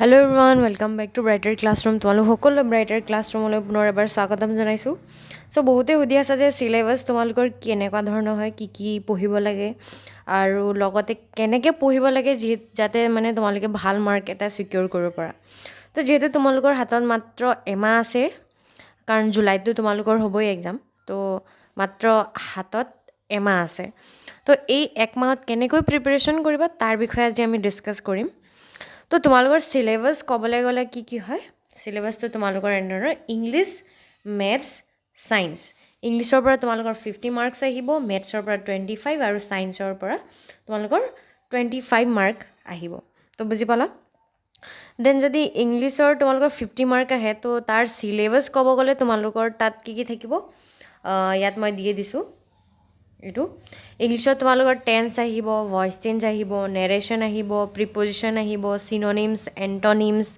Hello' everyone, welcome back to Brighter classroom. তোমালোক সকলো ব্ৰাইটাৰ ক্লাছৰুমলৈ পুনৰ এবাৰ স্বাগতম জনাইছোঁ। চ' বহুতে সুধি আছে যে চিলেবাছ তোমালোকৰ কেনেকুৱা ধৰণৰ হয়, কি পঢ়িব লাগে আৰু লগতে কেনেকৈ পঢ়িব লাগে যাতে মানে তোমালোকে ভাল মাৰ্ক এটা ছিকিউৰ কৰিব পাৰা। তো যিহেতু তোমালোকৰ হাতত মাত্ৰ এমাহ আছে, কাৰণ জুলাইততো তোমালোকৰ হ'বই এক্সাম, তো মাত্ৰ হাতত এমাহ আছে। তো এই এক মাহত কেনেকৈ প্ৰিপেৰেশ্যন কৰিবা তাৰ বিষয়ে আজি আমি ডিছকাছ কৰিম। তো তোমালোকৰ চিলেবাছ ক'বলৈ গ'লে কি হয়, চিলেবাছটো তোমালোকৰ এনেধৰণৰ: ইংলিছ, মেথছ, ছায়েন্স। ইংলিছৰ পৰা তোমালোকৰ 50 মাৰ্কছ আহিব, মেথছৰ পৰা 25 আৰু ছায়েন্সৰ পৰা তোমালোকৰ 25 মাৰ্ক আহিব। তো বুজি পালা? দেন যদি ইংলিছৰ তোমালোকৰ 50 মাৰ্ক আহে, তো তাৰ চিলেবাছ ক'ব গ'লে তোমালোকৰ তাত কি থাকিব, ইয়াত মই দিয়ে দিছোঁ। এইটো ইংলিছত তোমালোকৰ টেন্স আহিব, ভইচ চেঞ্জ আহিব, নেৰেশ্যন আহিব, প্ৰিপজিশ্যন আহিব, চিননিমছ, এণ্টনিমছ।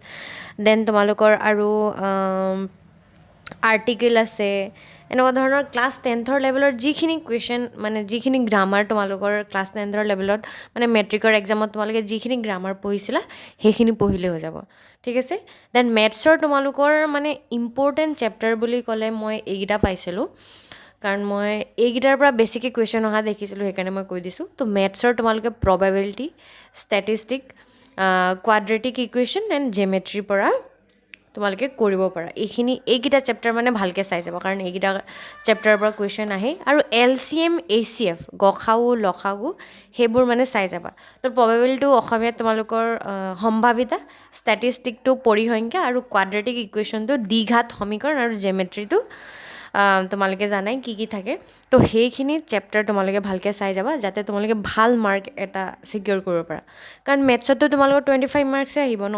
দেন তোমালোকৰ আৰু আৰ্টিকেল আছে। এনেকুৱা ধৰণৰ ক্লাছ 10ৰ লেভেলৰ যিখিনি কুৱেশ্যন, মানে যিখিনি গ্ৰামাৰ তোমালোকৰ ক্লাছ 10ৰ লেভেলত, মানে মেট্ৰিকৰ এক্সামত তোমালোকে যিখিনি গ্ৰামাৰ পঢ়িছিলা সেইখিনি পঢ়িলে হৈ যাব, ঠিক আছে। দেন মেথছৰ তোমালোকৰ মানে ইম্পৰ্টেণ্ট চেপ্টাৰ বুলি ক'লে মই এইকেইটা পাইছিলোঁ, কাৰণ মই এইকেইটাৰ পৰা বেছিকৈ কুৱেশ্যন অহা দেখিছিলোঁ, সেইকাৰণে মই কৈ দিছোঁ। তো মেথছৰ তোমালোকে probability, statistic, quadratic equation and জিঅ'মেট্ৰিৰ পৰা তোমালোকে কৰিব পাৰা। এইকেইটা চেপ্টাৰ মানে ভালকৈ চাই যাব, কাৰণ এইকেইটা চেপ্টাৰৰ পৰা কুৱেশ্যন আহে। আৰু LCM, HCF, গসাগু, লসাগু, সেইবোৰ মানে চাই যাবা। তো প্ৰবেবিলিটিটো অসমীয়াত তোমালোকৰ সম্ভাৱিতা, ষ্টেটিষ্টিকটো পৰিসংখ্যা, আৰু কোৱাড্ৰেটিক ইকুৱেশ্যনটো দ্বিঘাত সমীকৰণ, আৰু জিঅ'মেট্ৰিটো তোমালোকে জানাই কি থাকে। তো সেইখিনি চেপ্টাৰ তোমালোকে ভালকৈ চাই যাবা, যাতে তোমালোকে ভাল মাৰ্ক এটা ছিকিউৰ কৰিব পাৰা। কাৰণ মেথছততো তোমালোকৰ 25 মাৰ্কছে আহিব ন,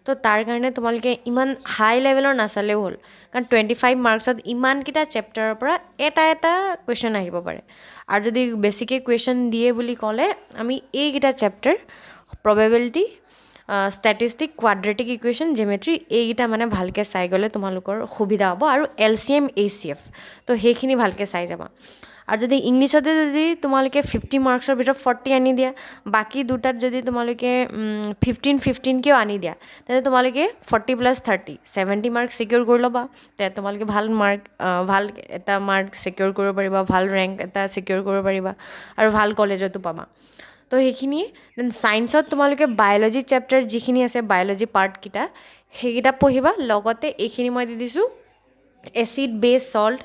তো তাৰ কাৰণে তোমালোকে ইমান হাই লেভেলৰ নাচালেও হ'ল, কাৰণ 25 মাৰ্কছত ইমানকেইটা চেপ্টাৰৰ পৰা এটা কুৱেশ্যন আহিব পাৰে। আৰু যদি বেছিকৈ কুৱেশ্যন দিয়ে বুলি ক'লে, আমি এইকেইটা chapter probability, statistic, quadratic equation, geometry, এইকেইটা মানে ভালকৈ চাই গ'লে তোমালোকৰ সুবিধা হ'ব। আৰু LCM, HCF, তো সেইখিনি ভালকৈ চাই যাবা। আৰু যদি ইংলিছতে যদি তোমালোকে 50 মাৰ্কছৰ ভিতৰত 40 আনি দিয়া, বাকী দুটাত যদি তোমালোকে 15-15কেও আনি দিয়া, তেন্তে তোমালোকে 40 + 30 70 মাৰ্ক ছিকিউৰ কৰি ল'বা। তেতিয়া তোমালোকে ভাল এটা মাৰ্ক ছিকিউৰ কৰিব পাৰিবা, ভাল ৰেংক এটা ছিকিউৰ কৰিব পাৰিবা, আৰু ভাল কলেজতো পাবা। তো সেইখিনিয়ে। দেন ছায়েন্সত তোমালোকে বায়'লজি চেপ্টাৰ যিখিনি আছে, বায়'লজি পাৰ্টকেইটা, সেইকেইটা পঢ়িবা। লগতে এইখিনি মই দি দিছোঁ, এচিড, বেছ, চল্ট,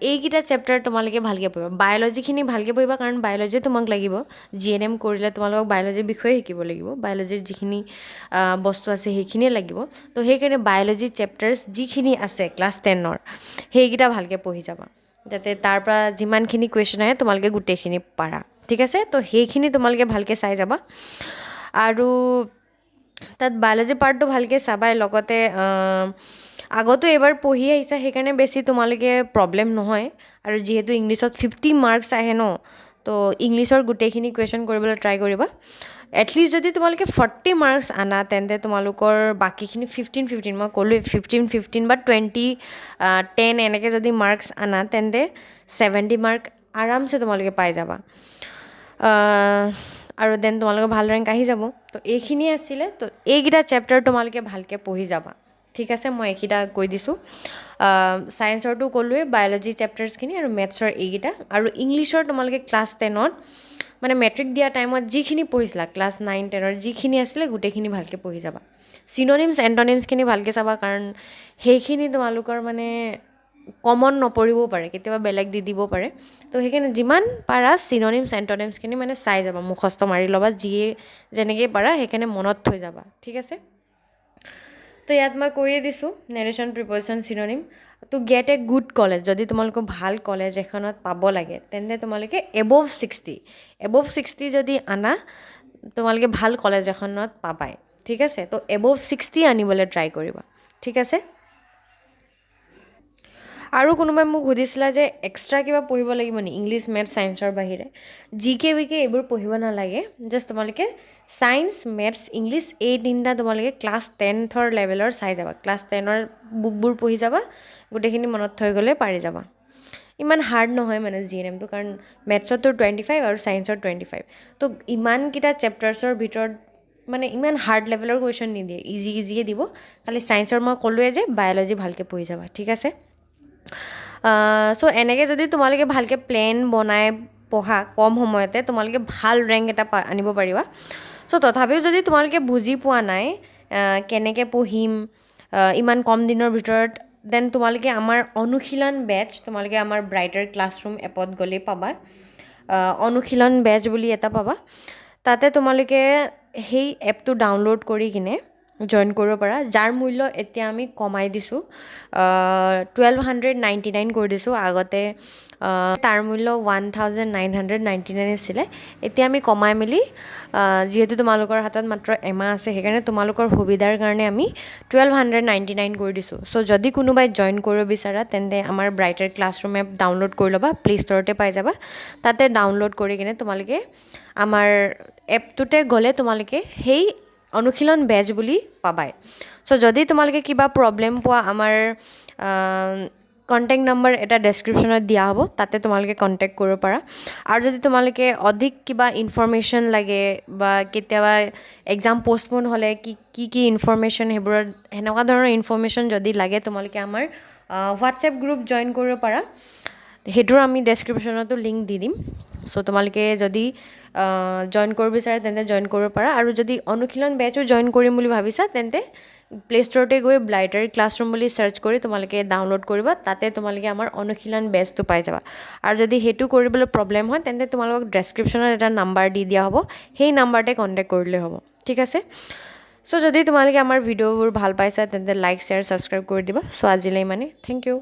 এইকেইটা চেপ্টাৰ তোমালোকে ভালকৈ পঢ়িবা। বায়'লজিখিনি ভালকৈ পঢ়িবা, কাৰণ বায়'লজি তোমাক লাগিব। GNM কৰিলে তোমালোকক বায়'লজিৰ বিষয়ে শিকিব লাগিব, বায়'লজিৰ যিখিনি বস্তু আছে সেইখিনিয়ে লাগিব। তো সেইকাৰণে বায়'লজি চেপ্টাৰ্ছ যিখিনি আছে ক্লাছ 10ৰ, সেইকেইটা ভালকৈ পঢ়ি যাবা, যাতে তাৰ পৰা যিমানখিনি কুৱেশ্যন আহে তোমালোকে গোটেইখিনি পাৰা, ঠিক আছে। তো সেইখিনি তোমালোকে ভালকৈ চাই যাবা। আৰু তাত বায়'লজি পাৰ্টটো ভালকৈ চাবাই। লগতে আগতো এবাৰ পঢ়ি আহিছা, সেইকাৰণে বেছি তোমালোকে প্ৰব্লেম নহয়। আৰু যিহেতু ইংলিছত 50 মাৰ্কছ আহে ন, তো ইংলিছৰ গোটেইখিনি কুৱেশ্যন কৰিবলৈ ট্ৰাই কৰিবা। এটলিষ্ট যদি তোমালোকে 40 মাৰ্কছ আনা, তেন্তে তোমালোকৰ বাকীখিনি 15-15, মই ক'লোৱেই 15-15 বা 20-10 এনেকৈ যদি মাৰ্কছ আনা, তেন্তে 70 মাৰ্ক আৰামছে তোমালোকে পাই যাবা। আৰু দেন তোমালোকৰ ভাল ৰেংক আহি যাব। তো এইখিনিয়ে আছিলে। তো এইকেইটা চেপ্টাৰ তোমালোকে ভালকৈ পঢ়ি যাবা, ঠিক আছে। মই এইকেইটা কৈ দিছোঁ। ছায়েন্সৰটো ক'লোৱে, বায়'লজি চেপ্টাৰ্ছখিনি, আৰু মেথছৰ এইকেইটা। আৰু ইংলিছৰ তোমালোকে ক্লাছ 10ত, মানে মেট্ৰিক দিয়া টাইমত যিখিনি পঢ়িছিলা, ক্লাছ 9-10ৰ যিখিনি আছিলে গোটেইখিনি ভালকৈ পঢ়ি যাবা। চিননিমছ, এণ্টনিমছখিনি ভালকৈ চাবা, কাৰণ সেইখিনি তোমালোকৰ মানে কমন নপৰিবও পাৰে, কেতিয়াবা বেলেগ দি দিব পাৰে। তো সেইখিনি যিমান পাৰা চিননিমছ, এণ্টনিমছখিনি মানে চাই যাবা, মুখস্থ মাৰি ল'বা, যিয়ে যেনেকৈ পাৰা সেইকাৰণে মনত থৈ যাবা, ঠিক আছে। তো ইয়াত মই কৈয়ে দিছোঁ, narration, preposition, synonym. To get a good college, যদি তোমালোকক ভাল কলেজ এখনত পাব লাগে, তেন্তে তোমালোকে এবভ 60 যদি আনা, তোমালোকে ভাল কলেজ এখনত পাবাই, ঠিক আছে। তো এবভ 60 আনিবলৈ ট্ৰাই কৰিবা, ঠিক আছে। আৰু কোনোবাই মোক সুধিছিলা যে এক্সট্ৰা কিবা পঢ়িব লাগিব নি, ইংলিছ, মেথছ, ছায়েন্সৰ বাহিৰে? GK এইবোৰ পঢ়িব নালাগে। জাষ্ট তোমালোকে ছায়েন্স, মেথছ, ইংলিছ, এই তিনিটা তোমালোকে ক্লাছ 10ৰ লেভেলৰ চাই যাবা। ক্লাছ 10ৰ বুকবোৰ পঢ়ি যাবা, গোটেইখিনি মনত থৈ গ'লে পাৰি যাবা। ইমান হাৰ্ড নহয় মানে GNMটো, কাৰণ মেথছতো 25 আৰু ছায়েন্সৰ 25। তো ইমানকেইটা চেপ্টাৰ্ছৰ ভিতৰত মানে ইমান হাৰ্ড লেভেলৰ কুৱেশ্যন নিদিয়ে, ইজিয়ে দিব। খালি ছায়েন্সৰ মই ক'লোৱে যে বায়'লজি ভালকৈ পঢ়ি যাবা, ঠিক আছে। চ' এনেকৈ যদি তোমালোকে ভালকৈ প্লেন বনাই পঢ়া কম সময়তে তোমালোকে ভাল ৰেংক এটা আনিব পাৰিবা। চ' তথাপিও যদি তোমালোকে বুজি পোৱা নাই কেনেকৈ পঢ়িম ইমান কম দিনৰ ভিতৰত, দেন তোমালোকে আমাৰ অনুশীলন বেটছ তোমালোকে আমাৰ ব্ৰাইটাৰ ক্লাছৰুম এপত গ'লেই পাবা। অনুশীলন বেটছ বুলি এটা পাবা। তাতে তোমালোকে সেই এপটো ডাউনলোড কৰি কিনে জইন কৰিব পাৰা, যাৰ মূল্য এতিয়া আমি কমাই দিছোঁ, 1299 কৰি দিছোঁ। আগতে তাৰ মূল্য 1999 আছিলে, এতিয়া আমি কমাই মেলি যিহেতু তোমালোকৰ হাতত মাত্ৰ এমাহ আছে, সেইকাৰণে তোমালোকৰ সুবিধাৰ কাৰণে আমি 1299 কৰি দিছোঁ। চ' যদি কোনোবাই জইন কৰিব বিচাৰা তেন্তে আমাৰ ব্ৰাইটাৰ ক্লাছৰুম এপ ডাউনলোড কৰি ল'বা, প্লে ষ্ট'ৰতে পাই যাবা। তাতে ডাউনলোড কৰি কিনে তোমালোকে আমাৰ এপটোতে গ'লে তোমালোকে সেই অনুশীলন বেটছ বুলি পাবাই। চ' যদি তোমালোকে কিবা প্ৰব্লেম পোৱা, আমাৰ কণ্টেক্ট নম্বৰ এটা ডেছক্ৰিপশ্যনত দিয়া হ'ব, তাতে তোমালোকে কণ্টেক্ট কৰিব পাৰা। আৰু যদি তোমালোকে অধিক কিবা ইনফৰ্মেশ্যন লাগে বা কেতিয়াবা এক্সাম পষ্টপ'ন হ'লে কি ইনফৰ্মেশ্যন সেইবোৰত সেনেকুৱা ধৰণৰ ইনফৰ্মেশ্যন যদি লাগে, তোমালোকে আমাৰ হোৱাটছএপ গ্ৰুপ জইন কৰিব পাৰা। সেইটোৰ আমি ডেছক্ৰিপশ্যনতো লিংক দি দিম। চ' তোমালোকে যদি জইন কৰিব বিচাৰে তেন্তে জইন কৰিব পাৰা। আৰু যদি অনুশীলন বেটছো জইন কৰিম বুলি ভাবিছা তেন্তে প্লে ষ্ট'ৰতে গৈ ব্ৰাইটাৰ ক্লাছৰুম বুলি চাৰ্চ কৰি তোমালোকে ডাউনলোড কৰিবা, তাতে তোমালোকে আমাৰ অনুশীলন বেটছটো পাই যাবা। আৰু যদি সেইটো কৰিবলৈ প্ৰব্লেম হয় তেন্তে তোমালোকক ডেছক্ৰিপশ্যনত এটা নাম্বাৰ দি দিয়া হ'ব, সেই নাম্বাৰতে কণ্টেক্ট কৰিলে হ'ব, ঠিক আছে। চ' যদি তোমালোকে আমাৰ ভিডিঅ'বোৰ ভাল পাইছা তেন্তে লাইক শ্বেয়াৰ ছাবস্ক্ৰাইব কৰি দিবা। চ' আজিলৈ ইমানেই, থেংক ইউ।